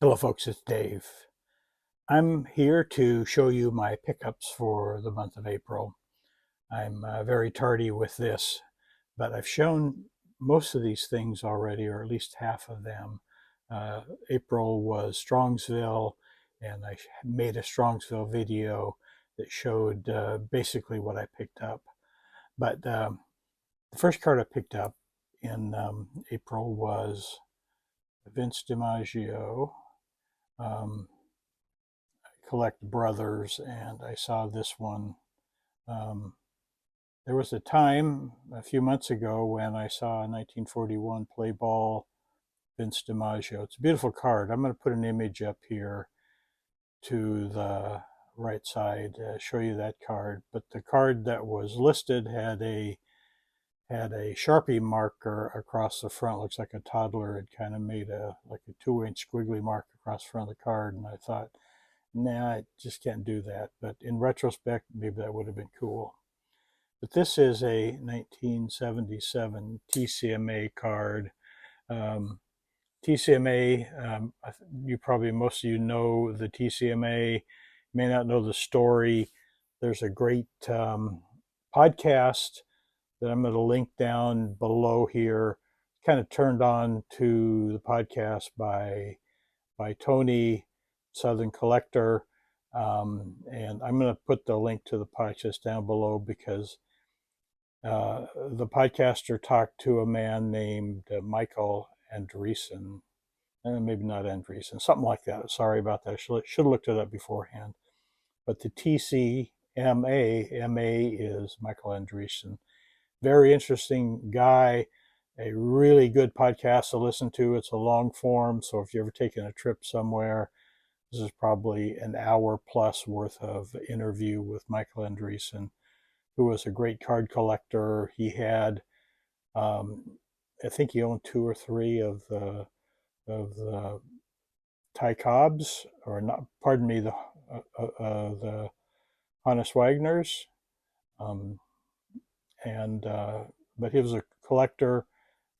Hello folks, it's Dave. I'm here to show you my pickups for the month of April. I'm very tardy with this, but I've shown most of these things already, or at least half of them. April was Strongsville, and I made a Strongsville video that showed basically what I picked up. But the first card I picked up in April was Vince DiMaggio. Collect brothers, and I saw this one. There was a time a few months ago when I saw a 1941 play ball Vince DiMaggio. It's a beautiful card. I'm going to put an image up here to the right side, show you that card. But the card that was listed had a Sharpie marker across the front. Looks like a toddler had kind of made like a 2-inch squiggly mark across the front of the card, and I thought, nah, I just can't do that. But in retrospect, maybe that would have been cool. But this is a 1977 TCMA card. TCMA, most of you know the TCMA, may not know the story. There's a great podcast that I'm going to link down below here, kind of turned on to the podcast by Tony, Southern Collector. And I'm going to put the link to the podcast down below because the podcaster talked to a man named Michael Andreessen. Maybe not Andreessen, something like that. Sorry about that. I should have looked it up beforehand. But the TCMA, MA is Michael Andreessen. Very interesting guy. A really good podcast to listen to. It's a long form, so if you're ever taking a trip somewhere, this is probably an hour plus worth of interview with Michael Andreessen, who was a great card collector. He had, I think he owned 2 or 3 of the Ty Cobbs, or not, pardon me, the Hannes Wagners, but he was a collector,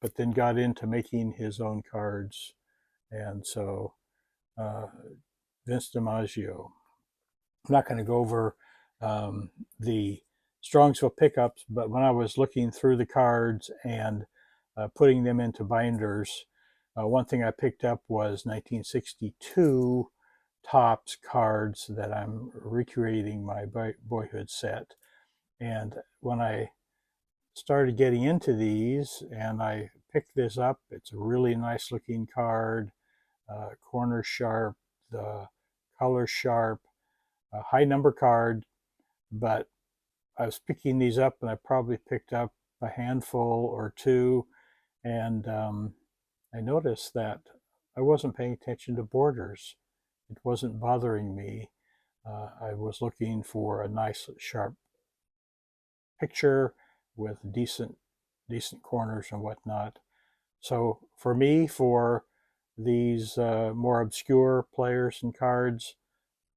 but then got into making his own cards, and so Vince DiMaggio. I'm not going to go over the Strongsville pickups, but when I was looking through the cards and putting them into binders, one thing I picked up was 1962 Topps cards that I'm recreating my boyhood set. And when I started getting into these and I picked this up, it's a really nice looking card, corner sharp, the color sharp, a high number card, but I was picking these up and I probably picked up a handful or two, and I noticed that I wasn't paying attention to borders. It wasn't bothering me. I was looking for a nice sharp picture with decent corners and whatnot. So for me, for these more obscure players and cards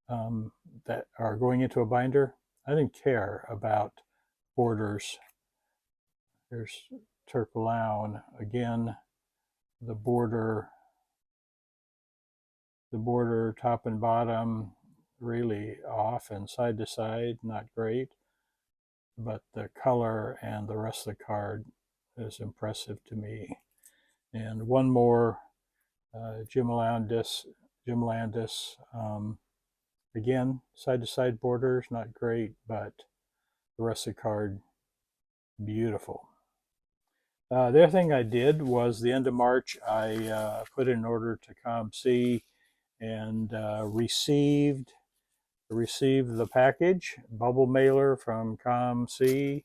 that are going into a binder, I didn't care about borders. There's Turkalown again. The border top and bottom really off, and side to side not great, but the color and the rest of the card is impressive to me. And one more, Jim Landis. Again, side to side borders not great, but the rest of the card beautiful. The other thing I did was the end of March, I put in an order to ComC and received the package, bubble mailer from ComC,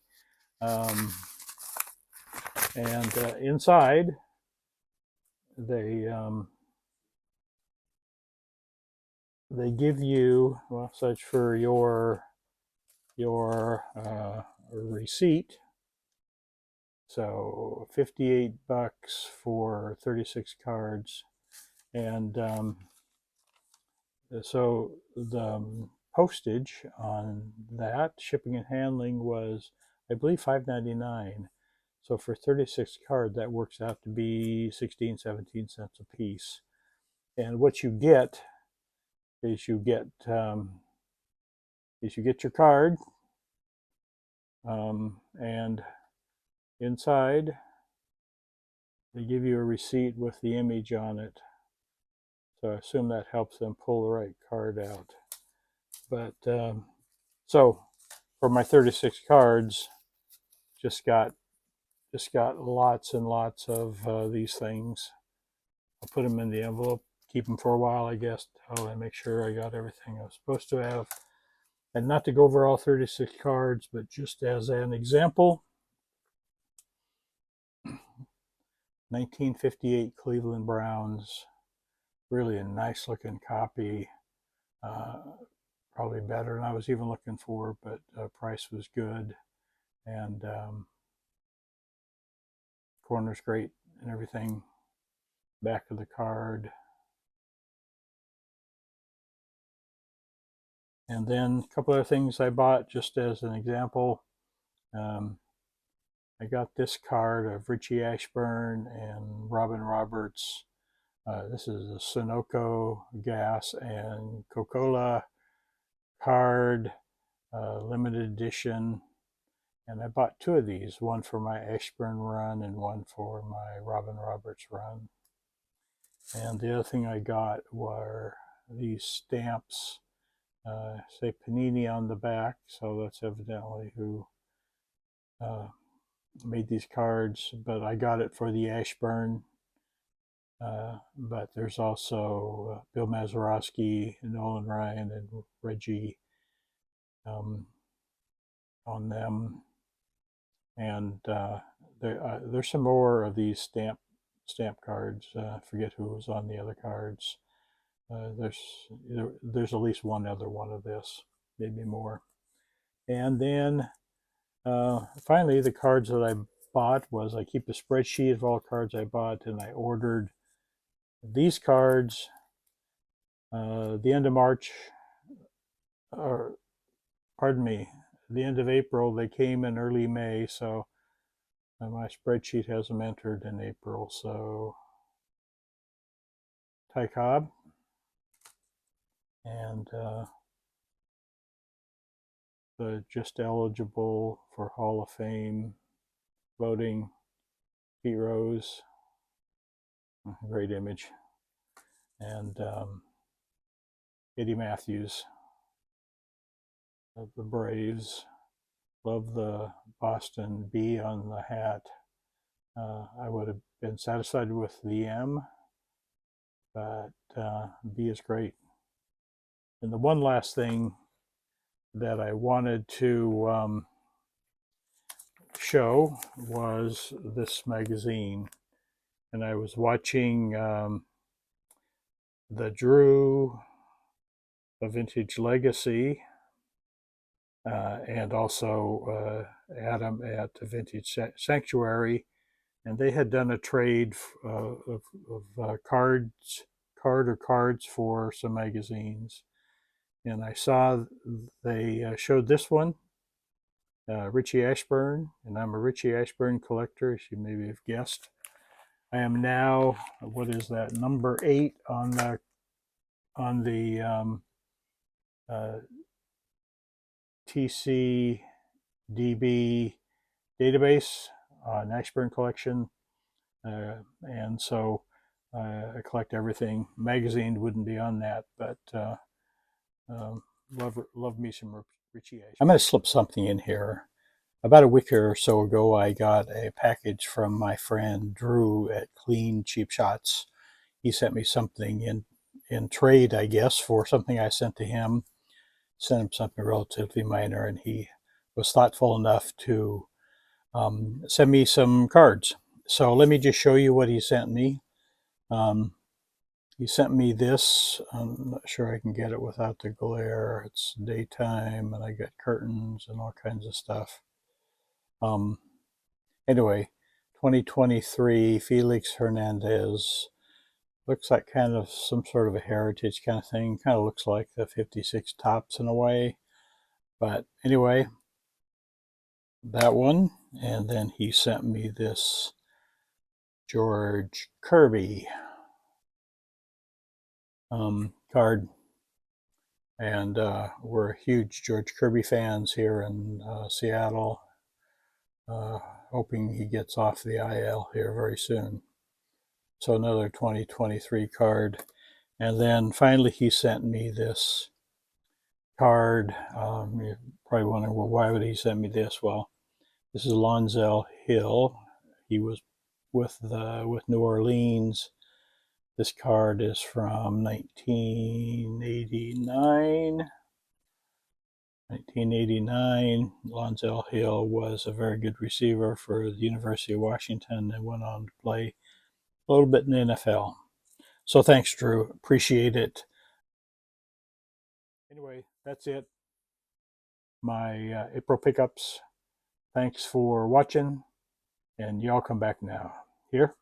and inside they give you, well, such for your receipt. So $58 for 36 cards, and so the postage on that, shipping and handling, was, I believe, $5.99. So for 36 cards, that works out to be 16, 17 cents a piece. And what you get is you get your card, and inside they give you a receipt with the image on it. So I assume that helps them pull the right card out. But so for my 36 cards, just got lots and lots of these things. I'll put them in the envelope, keep them for a while, I guess, till I make sure I got everything I was supposed to have. And not to go over all 36 cards, but just as an example, 1958 Cleveland Browns, really a nice looking copy. Probably better than I was even looking for, but price was good, and corner's great and everything. Back of the card, and then a couple other things I bought just as an example. I got this card of Richie Ashburn and Robin Roberts. This is a Sunoco Gas and Coca-Cola card, limited edition. And I bought two of these, one for my Ashburn run and one for my Robin Roberts run. And the other thing I got were these stamps, say Panini on the back, so that's evidently who made these cards, but I got it for the Ashburn. But there's also Bill Mazeroski, Nolan Ryan, and Reggie on them. And there's some more of these stamp cards. I forget who was on the other cards. There's at least one other one of this, maybe more. And then finally, the cards that I bought was, I keep a spreadsheet of all cards I bought, and I ordered these cards the end of March, or pardon me, the end of April. They came in early May, so my spreadsheet has them entered in April. So Ty Cobb and the just eligible for Hall of Fame voting, Pete Rose, great image, and Eddie Matthews of the Braves. Love the Boston B on the hat. I would have been satisfied with the M, but B is great. And the one last thing that I wanted to show was this magazine. And I was watching the Drew, a Vintage Legacy, and also Adam at the Vintage Sanctuary, and they had done a trade of cards for some magazines, and I saw they showed this one, Richie Ashburn, and I'm a Richie Ashburn collector, as you maybe have guessed. I am now, what is that, number 8 on the TCDB database on Ashburn collection, and so I collect everything. Magazine wouldn't be on that, but love me some Richie Ashburn. I'm going to slip something in here. About a week or so ago, I got a package from my friend Drew at Clean Cheap Shots. He sent me something in trade, I guess, for something I sent to him. Sent him something relatively minor, and he was thoughtful enough to send me some cards. So let me just show you what he sent me. He sent me this. I'm not sure I can get it without the glare. It's daytime, and I got curtains and all kinds of stuff. Anyway, 2023 Felix Hernandez. Looks like kind of some sort of a heritage kind of thing. Kind of looks like the 56 Tops in a way. But anyway, that one. And then he sent me this George Kirby. card. And we're huge George Kirby fans here in Seattle. Hoping he gets off the IL here very soon. So another 2023 card. And then finally he sent me this card. You're probably wondering, well, why would he send me this? Well, this is Lonzel Hill. He was with New Orleans. This card is from 1989. 1989, Lonzel Hill was a very good receiver for the University of Washington and went on to play a little bit in the NFL. So thanks, Drew. Appreciate it. Anyway, that's it. My April pickups. Thanks for watching, and y'all come back now. Here.